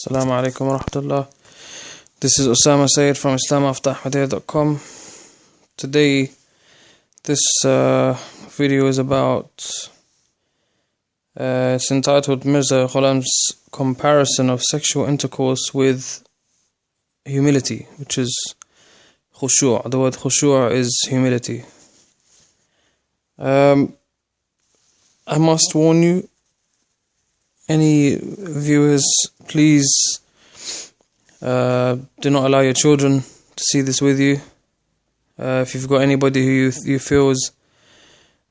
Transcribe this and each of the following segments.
Assalamu alaikum wa rahmatullah. This is Osama Sayyid from islamafterahmadiyya.com. Today, this video is about, it's entitled Mirza Ghulam's comparison of sexual intercourse with humility, which is khushu'. The word khushu' is humility. I must warn you, any viewers, please do not allow your children to see this with you. If you've got anybody who you feel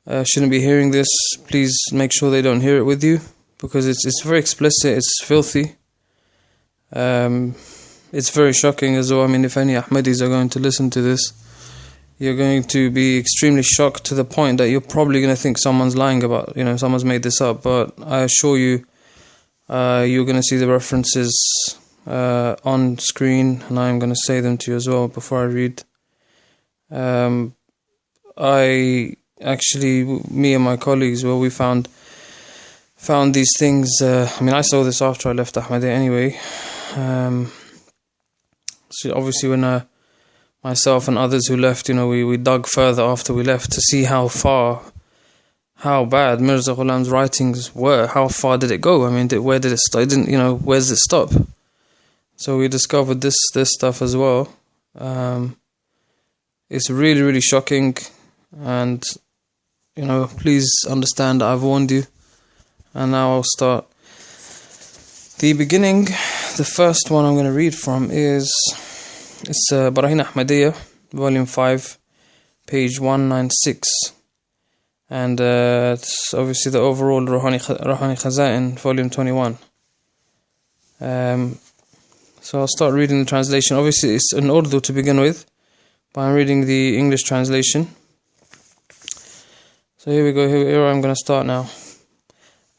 shouldn't be hearing this, please make sure they don't hear it with you, because it's very explicit, it's filthy. It's very shocking as well. I mean, if any Ahmadis are going to listen to this, you're going to be extremely shocked to the point that you're probably going to think someone's lying about, someone's made this up. But I assure you, you're going to see the references on screen, and I'm going to say them to you as well before I read. Me and my colleagues, we found these things. I saw this after I left Ahmadiyya anyway. So obviously when myself and others who left, we dug further after we left to see how bad Mirza Ghulam's writings were. How far did it go? Where did it start? Where does it stop? So we discovered this stuff as well. It's really, really shocking, and please understand that I've warned you. And now I'll start. The beginning, the first one I'm going to read from it's Promised Ahmadiyya, volume 5, page 196. And it's obviously the overall Ruhani Khaza'in, volume 21. So I'll start reading the translation. Obviously it's in Urdu to begin with, but I'm reading the English translation. So here we go, here I'm going to start now.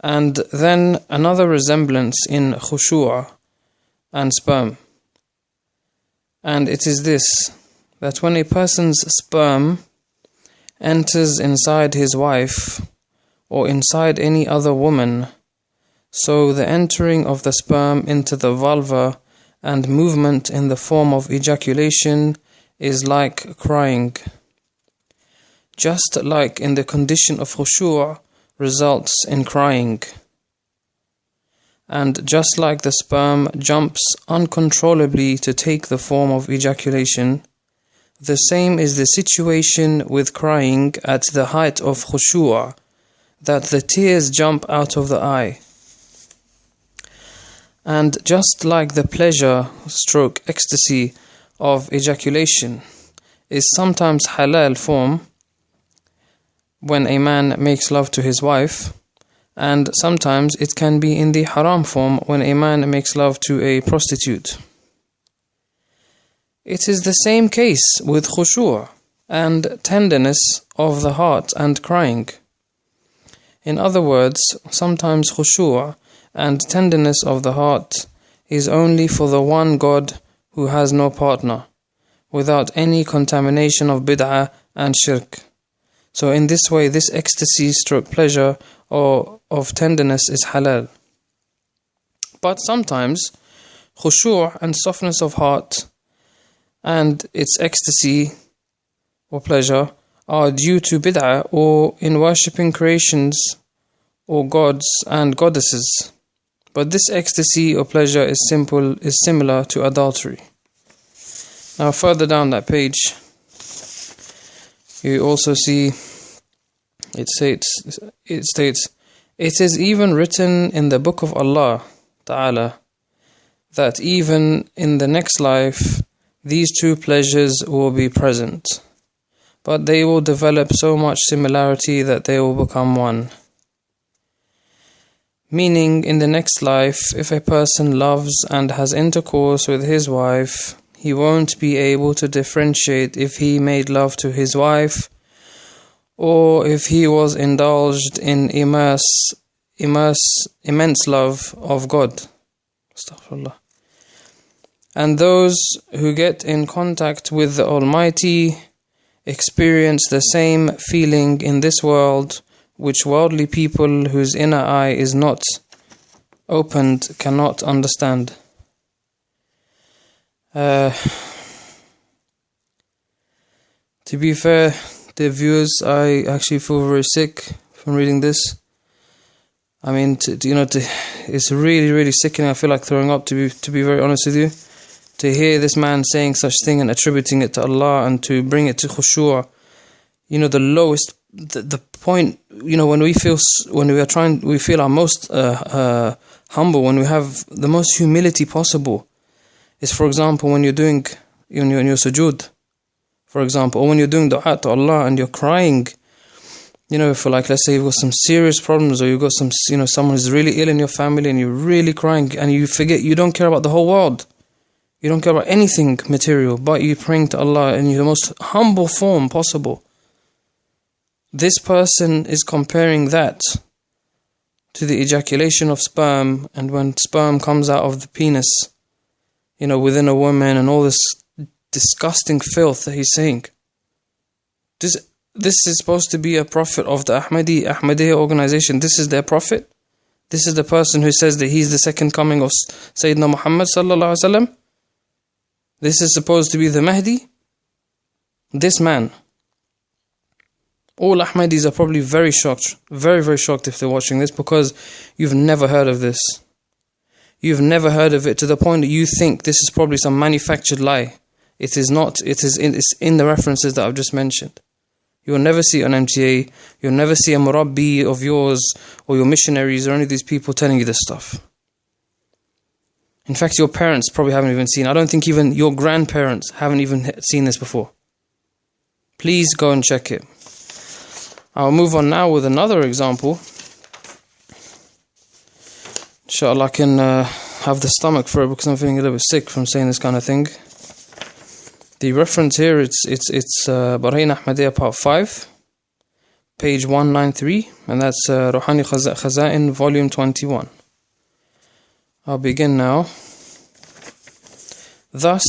And then another resemblance in khushu' and sperm. And it is this, that when a person's sperm enters inside his wife or inside any other woman, so the entering of the sperm into the vulva and movement in the form of ejaculation is like crying. Just like in the condition of khushu' results in crying. And just like the sperm jumps uncontrollably to take the form of ejaculation, the same is the situation with crying at the height of khushu', that the tears jump out of the eye. And just like the pleasure / ecstasy of ejaculation is sometimes halal form when a man makes love to his wife, and sometimes it can be in the haram form when a man makes love to a prostitute. It is the same case with khushu' and tenderness of the heart and crying. In other words, sometimes khushu' and tenderness of the heart is only for the one God who has no partner, without any contamination of bid'ah and shirk. So in this way, this ecstasy / pleasure or of tenderness is halal. But sometimes khushu' and softness of heart and its ecstasy or pleasure are due to bid'ah or in worshipping creations or gods and goddesses. But this ecstasy or pleasure is similar to adultery. Now further down that page, you also see it states, it is even written in the book of Allah Ta'ala that even in the next life these two pleasures will be present, but they will develop so much similarity that they will become one. Meaning, in the next life, if a person loves and has intercourse with his wife, he won't be able to differentiate if he made love to his wife or if he was indulged in immense love of God. Astaghfirullah. And those who get in contact with the Almighty experience the same feeling in this world, which worldly people whose inner eye is not opened cannot understand. To be fair, dear viewers, I actually feel very sick from reading this. I mean, it's really, really sickening. I feel like throwing up, to be very honest with you. To hear this man saying such thing and attributing it to Allah and to bring it to khushu', the lowest, the point, when we feel our most humble, when we have the most humility possible, is, for example, when you're doing in your sujood, for example, or when you're doing dua to Allah and you're crying, for like, let's say you've got some serious problems, or you've got some, someone who's really ill in your family and you're really crying and you forget, you don't care about the whole world. You don't care about anything material, but you're praying to Allah in the most humble form possible. This person is comparing that to the ejaculation of sperm, and when sperm comes out of the penis, within a woman, and all this disgusting filth that he's saying. This is supposed to be a prophet of the Ahmadiyya organization. This is their prophet. This is the person who says that he's the second coming of Sayyidina Muhammad sallallahu alaihi wasallam. This is supposed to be the Mahdi. This man. All Ahmadis are probably very shocked, very, very shocked if they're watching this, because you've never heard of this. You've never heard of it, to the point that you think this is probably some manufactured lie. It is not. It's in the references that I've just mentioned. You'll never see it on MTA. You'll never see a murabbi of yours or your missionaries or any of these people telling you this stuff. In fact, your parents probably haven't even seen. I don't think even your grandparents haven't even seen this before. Please go and check it. I'll move on now with another example. Inshallah, I can have the stomach for it, because I'm feeling a little bit sick from saying this kind of thing. The reference here, it's Barahin Ahmadiyya part 5, page 193, and that's Ruhani Khaza'in, volume 21. I'll begin now. Thus,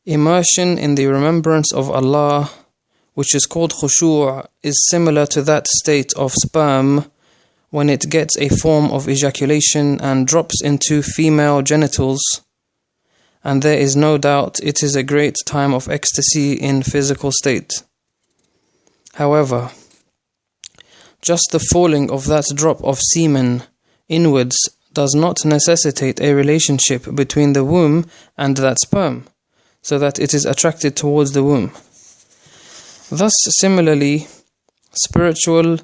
immersion in the remembrance of Allah, which is called khushu', is similar to that state of sperm when it gets a form of ejaculation and drops into female genitals, and there is no doubt it is a great time of ecstasy in physical state. However, just the falling of that drop of semen inwards does not necessitate a relationship between the womb and that sperm, so that it is attracted towards the womb. Thus, similarly, spiritual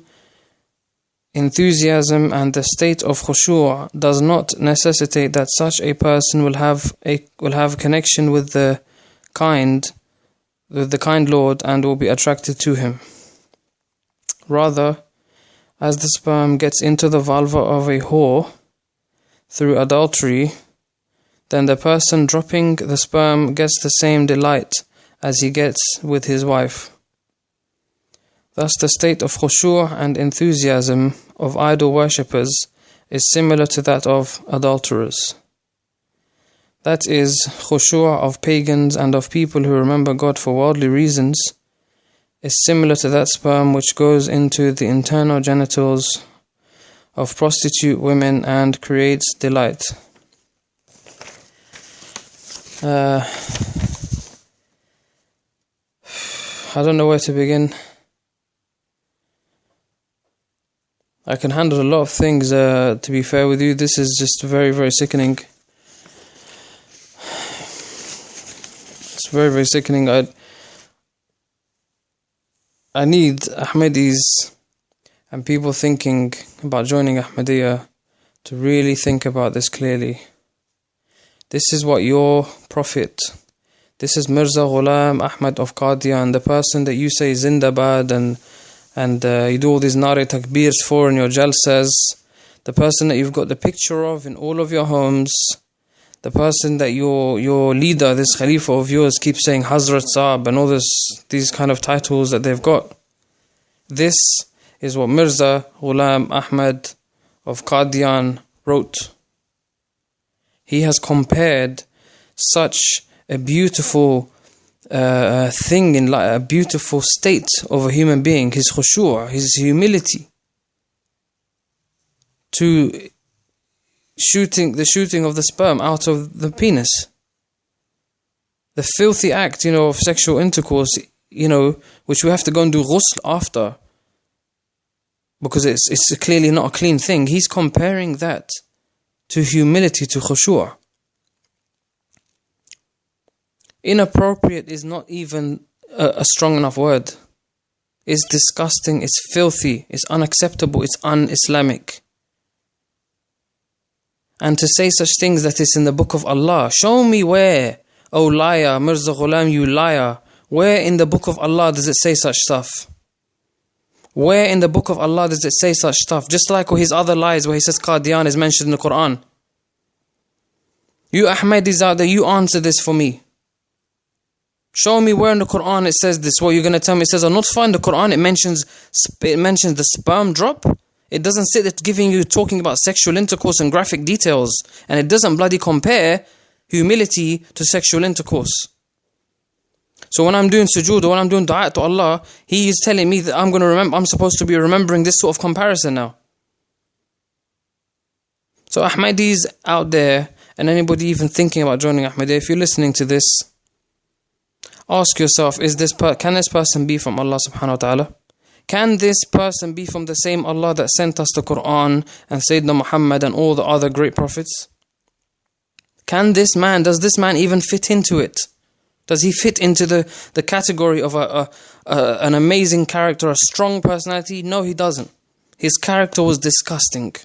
enthusiasm and the state of khushu' does not necessitate that such a person will have connection with the kind Lord and will be attracted to him. Rather, as the sperm gets into the vulva of a whore through adultery, then the person dropping the sperm gets the same delight as he gets with his wife. Thus, the state of khushu' and enthusiasm of idol worshippers is similar to that of adulterers. That is, khushu' of pagans and of people who remember God for worldly reasons is similar to that sperm which goes into the internal genitals of prostitute women and creates delight. I don't know where to begin. I can handle a lot of things, to be fair with you. This is just very, very sickening. It's very, very sickening. I need Ahmadis and people thinking about joining Ahmadiyya to really think about this clearly. This is what your prophet, this is Mirza Ghulam Ahmad of Qadian, the person that you say Zindabad and you do all these nare takbirs for in your jalsas, the person that you've got the picture of in all of your homes, the person that your leader, this Khalifa of yours, keeps saying Hazrat Saab and all these kind of titles that they've got. This is what Mirza Ghulam Ahmad of Qadian wrote. He has compared such a beautiful thing in life, a beautiful state of a human being, his khushu', his humility, to the shooting of the sperm out of the penis. The filthy act, of sexual intercourse, which we have to go and do ghusl after, because it's clearly not a clean thing. He's comparing that to humility, to khushu'. Inappropriate is not even a strong enough word. It's disgusting, it's filthy, it's unacceptable, it's un-Islamic. And to say such things that it's in the book of Allah. Show me where, oh liar, Mirza Ghulam, you liar. Where in the book of Allah does it say such stuff? Where in the book of Allah does it say such stuff? Just like his other lies where he says Qadian is mentioned in the Quran. You Ahmadis out there, you answer this for me. Show me where in the Quran it says this. What you're going to tell me? It says, not find the Quran, it mentions the sperm drop. It doesn't say that talking about sexual intercourse and graphic details. And it doesn't bloody compare humility to sexual intercourse. So when I'm doing sujood or when I'm doing da'at to Allah, He is telling me that I'm supposed to be remembering this sort of comparison now. So Ahmadis out there, and anybody even thinking about joining Ahmadiyya, if you're listening to this, ask yourself, can this person be from Allah subhanahu wa ta'ala? Can this person be from the same Allah that sent us the Quran and Sayyidina Muhammad and all the other great prophets? Does this man even fit into it? Does he fit into the category of an amazing character, a strong personality? No, he doesn't. His character was disgusting.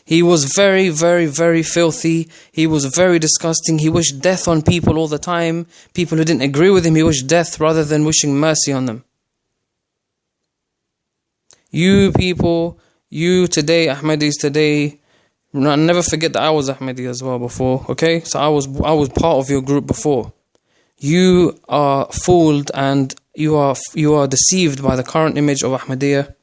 He was very, very, very filthy. He was very disgusting. He wished death on people all the time. People who didn't agree with him, he wished death rather than wishing mercy on them. You people, you today, Ahmadis today, never forget that I was Ahmadi as well before, okay? So I was part of your group before. You are fooled and you are deceived by the current image of Ahmadiyya,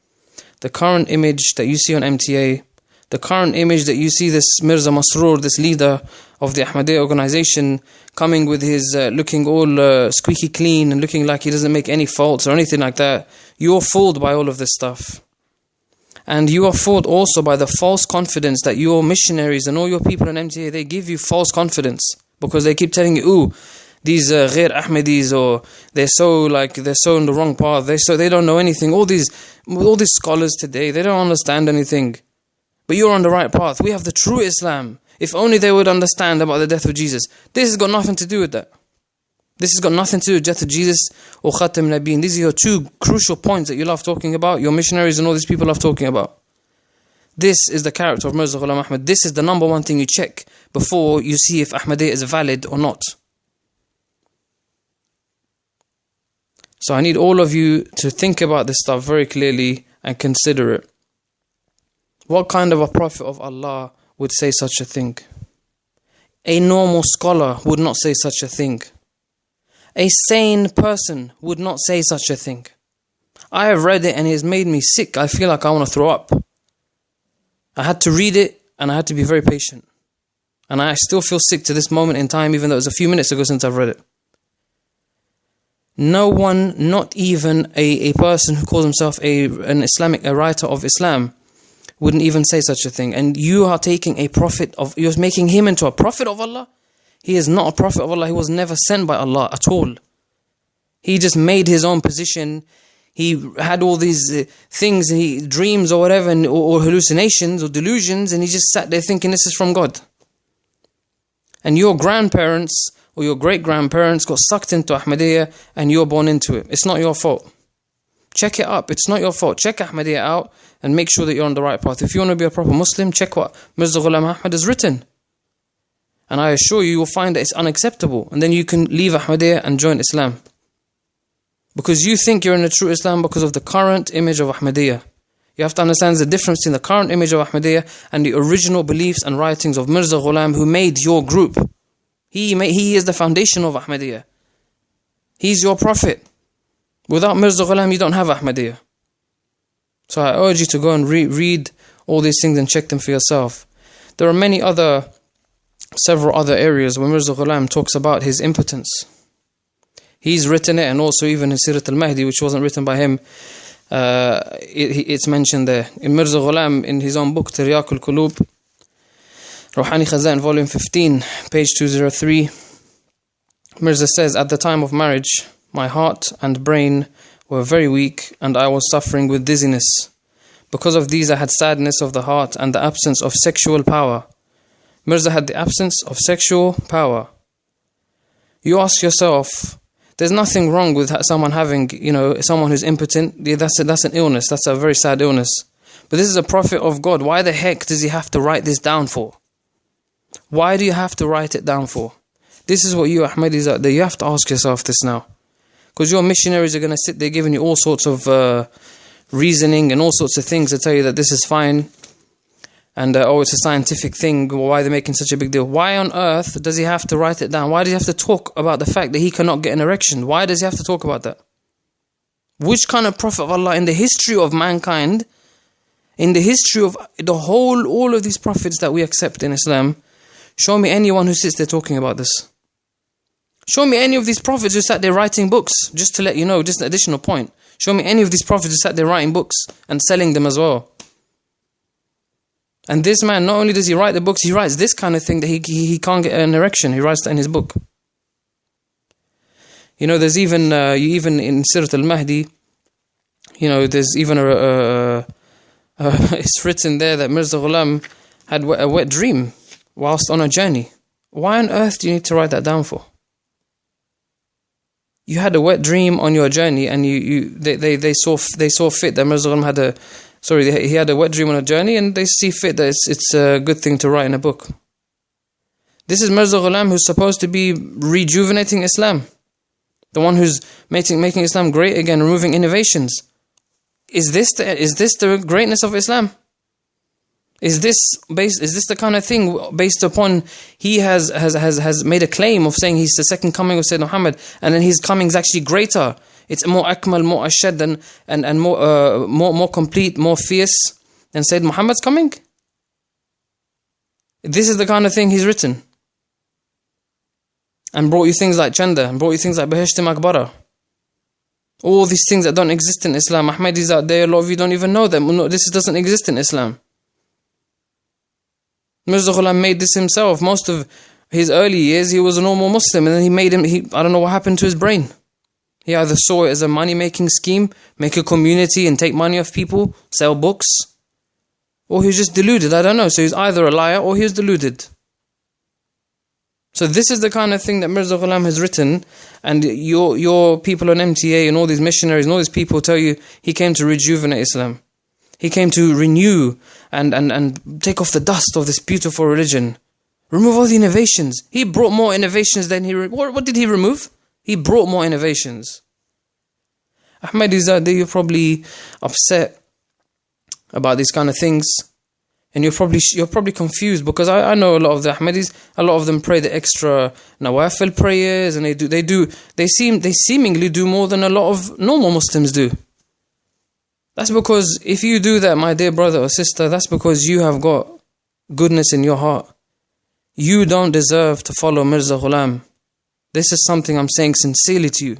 the current image that you see on MTA, the current image that you see this Mirza Masroor, this leader of the Ahmadiyya organization, coming with his looking all squeaky clean and looking like he doesn't make any faults or anything like that. You're fooled by all of this stuff. And you are fooled also by the false confidence that your missionaries and all your people in MTA, they give you false confidence because they keep telling you, ooh, these ghair Ahmadis, or they're so in the wrong path, they don't know anything. All these scholars today, they don't understand anything. But you're on the right path. We have the true Islam. If only they would understand about the death of Jesus. This has got nothing to do with that. This has got nothing to do with death of Jesus or Khatam Nabiin. These are your two crucial points that you love talking about, your missionaries and all these people love talking about. This is the character of Mirza Ghulam Ahmad. This is the number one thing you check before you see if Ahmadiyya is valid or not. So I need all of you to think about this stuff very clearly and consider it. What kind of a prophet of Allah would say such a thing? A normal scholar would not say such a thing. A sane person would not say such a thing. I have read it and it has made me sick. I feel like I want to throw up. I had to read it and I had to be very patient. And I still feel sick to this moment in time, even though it was a few minutes ago since I've read it. No one, not even a person who calls himself a writer of Islam, wouldn't even say such a thing. And you are taking you're making him into a prophet of Allah? He is not a prophet of Allah. He was never sent by Allah at all. He just made his own position. He had all these things, dreams or whatever, or hallucinations or delusions, and he just sat there thinking this is from God. And your grandparents or your great-grandparents got sucked into Ahmadiyya and you're born into it. It's not your fault. Check it up. It's not your fault. Check Ahmadiyya out and make sure that you're on the right path. If you want to be a proper Muslim, check what Mirza Ghulam Ahmad has written. And I assure you will find that it's unacceptable. And then you can leave Ahmadiyya and join Islam. Because you think you're in a true Islam because of the current image of Ahmadiyya. You have to understand the difference between the current image of Ahmadiyya and the original beliefs and writings of Mirza Ghulam, who made your group. He is the foundation of Ahmadiyya. He's your prophet. Without Mirza Ghulam, you don't have Ahmadiyya. So I urge you to go and read all these things and check them for yourself. There are several other areas where Mirza Ghulam talks about his impotence. He's written it, and also even in Sirat al-Mahdi, which wasn't written by him, it's mentioned there. In Mirza Ghulam, in his own book, Tiryaq al-Qulub, Rouhani Khazan, volume 15, page 203, Mirza says, at the time of marriage, my heart and brain were very weak and I was suffering with dizziness. Because of these I had sadness of the heart and the absence of sexual power. Mirza had the absence of sexual power. You ask yourself, there's nothing wrong with someone having, someone who's impotent. Yeah, that's an illness. That's a very sad illness. But this is a prophet of God. Why the heck does he have to write this down for? Why do you have to write it down for? This is what you Ahmadis are there. You have to ask yourself this now. Because your missionaries are going to sit there giving you all sorts of reasoning and all sorts of things to tell you that this is fine. And, it's a scientific thing. Why they're making such a big deal? Why on earth does he have to write it down? Why does he have to talk about the fact that he cannot get an erection? Why does he have to talk about that? Which kind of prophet of Allah in the history of mankind, in the history of all of these prophets that we accept in Islam, show me anyone who sits there talking about this. Show me any of these prophets who sat there writing books, just to let you know, just an additional point. Show me any of these prophets who sat there writing books and selling them as well. And this man, not only does he write the books, he writes this kind of thing that he can't get an erection. He writes that in his book. There's even in Sirat al-Mahdi, there's even it's written there that Mirza Ghulam had a wet dream whilst on a journey. Why on earth do you need to write that down for? You had a wet dream on your journey, and they saw fit that Mirza Ghulam he had a wet dream on a journey, and they see fit that it's a good thing to write in a book. This is Mirza Ghulam, who's supposed to be rejuvenating Islam. The one who's making Islam great again, removing innovations. Is this the greatness of Islam? Is this the kind of thing based upon he has made a claim of saying he's the second coming of Sayyidina Muhammad, and then his coming is actually greater? It's more akmal, more ashad, and more complete, more fierce than Sayyidina Muhammad's coming? This is the kind of thing he's written. And brought you things like Chanda, and brought you things like Bahishti Makbara. All these things that don't exist in Islam. Ahmadis out there, a lot of you don't even know them. No, this doesn't exist in Islam. Mirza Ghulam made this himself. Most of his early years, he was a normal Muslim, and then I don't know what happened to his brain. He either saw it as a money-making scheme, make a community and take money off people, sell books, or he was just deluded. I don't know. So he's either a liar or he was deluded. So this is the kind of thing that Mirza Ghulam has written, and your people on MTA and all these missionaries and all these people tell you he came to rejuvenate Islam. He came to renew and take off the dust of this beautiful religion. Remove all the innovations. He brought more innovations than what did he remove? He brought more innovations. Ahmadis out there, you're probably upset about these kind of things. And you're probably confused, because I know a lot of the Ahmadis, a lot of them pray the extra nawafil prayers, and they seemingly do more than a lot of normal Muslims do. That's because if you do that, my dear brother or sister, that's because you have got goodness in your heart. You don't deserve to follow Mirza Ghulam. This is something I'm saying sincerely to you.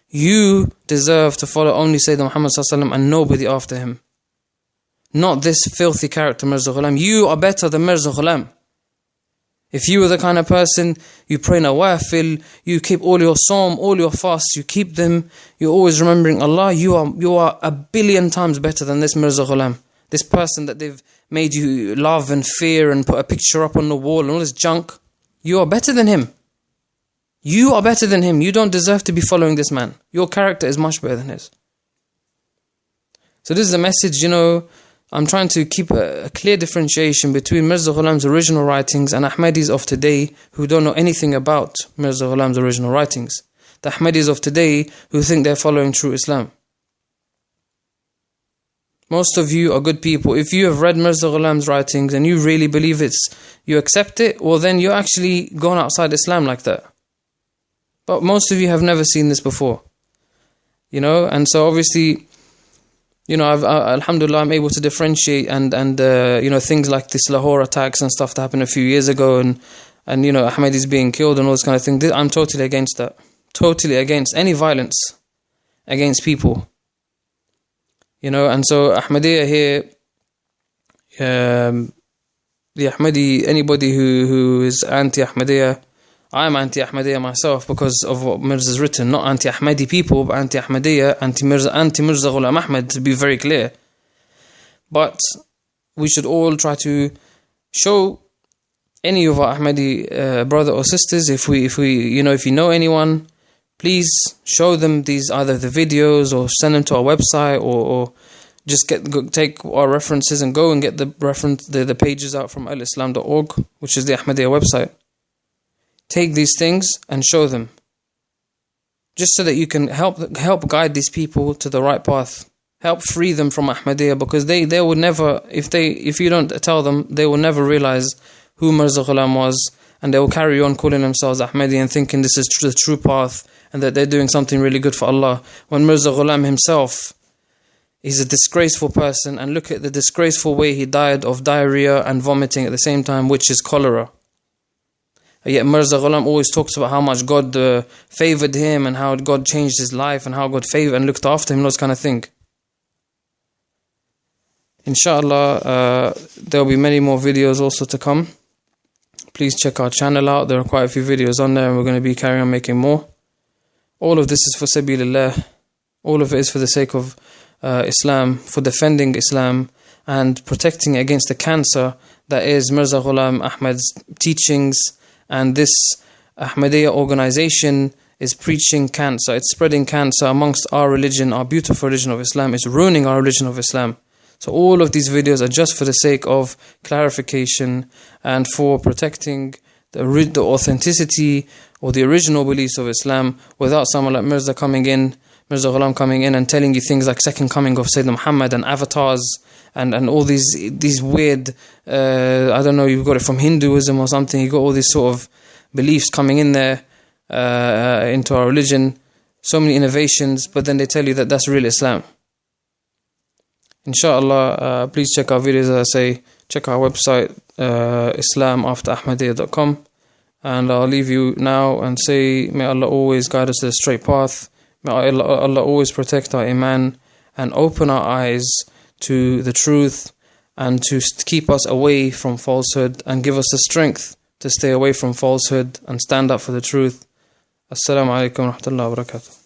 You deserve to follow only Sayyidina Muhammad sallallahu alaihi wasallam and nobody after him. Not this filthy character, Mirza Ghulam. You are better than Mirza Ghulam. If you were the kind of person, you pray nawafil, you keep all your psalm, all your fasts, you keep them, you're always remembering Allah, you are 1,000,000,000 times better than this Mirza Ghulam. This person that they've made you love and fear and put a picture up on the wall and all this junk. You are better than him. You are better than him. You don't deserve to be following this man. Your character is much better than his. So this is a message, I'm trying to keep a clear differentiation between Mirza Ghulam's original writings and Ahmadis of today who don't know anything about Mirza Ghulam's original writings. The Ahmadis of today who think they're following true Islam. Most of you are good people. If you have read Mirza Ghulam's writings and you really believe you accept it, well then you're actually gone outside Islam like that. But most of you have never seen this before. And so obviously, alhamdulillah, I'm able to differentiate and things like this Lahore attacks and stuff that happened a few years ago and Ahmadis being killed and all this kind of thing. I'm totally against that. Totally against any violence against people. And so Ahmadiyya here, the Ahmadi, anybody who is anti-Ahmadiyya, I'm anti-Ahmadiyya myself because of what Mirza's written. Not anti-Ahmadi people, but anti-Ahmadiyya, anti-Mirza Ghulam Ahmad, to be very clear. But we should all try to show any of our Ahmadi brother or sisters, if you know anyone, please show them these, either the videos, or send them to our website, or just take our references and go and get the pages out from alislam.org, which is the Ahmadiyya website. Take these things and show them, just so that you can help guide these people to the right path, help free them from Ahmadiyya, because they will never, if you don't tell them, they will never realize who Mirza Ghulam was, and they will carry on calling themselves Ahmadi and thinking this is the true path and that they're doing something really good for Allah, when Mirza Ghulam himself is a disgraceful person. And look at the disgraceful way he died of diarrhea and vomiting at the same time, which is cholera. Yet Mirza Ghulam always talks about how much God favored him, and how God changed his life, and how God favored and looked after him, those kind of thing. Inshallah, there will be many more videos also to come. Please check our channel out. There are quite a few videos on there, and we're going to be carrying on making more. All of this is for Sabilillah. All of it is for the sake of Islam, for defending Islam and protecting against the cancer that is Mirza Ghulam Ahmad's teachings. And this Ahmadiyya organization is preaching cancer. It's spreading cancer amongst our religion, our beautiful religion of Islam. It's ruining our religion of Islam. So all of these videos are just for the sake of clarification and for protecting the authenticity or the original beliefs of Islam, without someone like Mirza Ghulam coming in and telling you things like second coming of Sayyidina Muhammad and avatars and all these weird, I don't know, you've got it from Hinduism or something, you've got all these sort of beliefs coming in there into our religion, so many innovations, but then they tell you that that's real Islam. Inshallah, please check our videos, as I say, check our website, islamafterahmadiyya.com, and I'll leave you now and say, may Allah always guide us to the straight path, may Allah always protect our iman and open our eyes to the truth, and to keep us away from falsehood, and give us the strength to stay away from falsehood and stand up for the truth. Assalamu alaikum wa rahmatullahi wa barakatuh.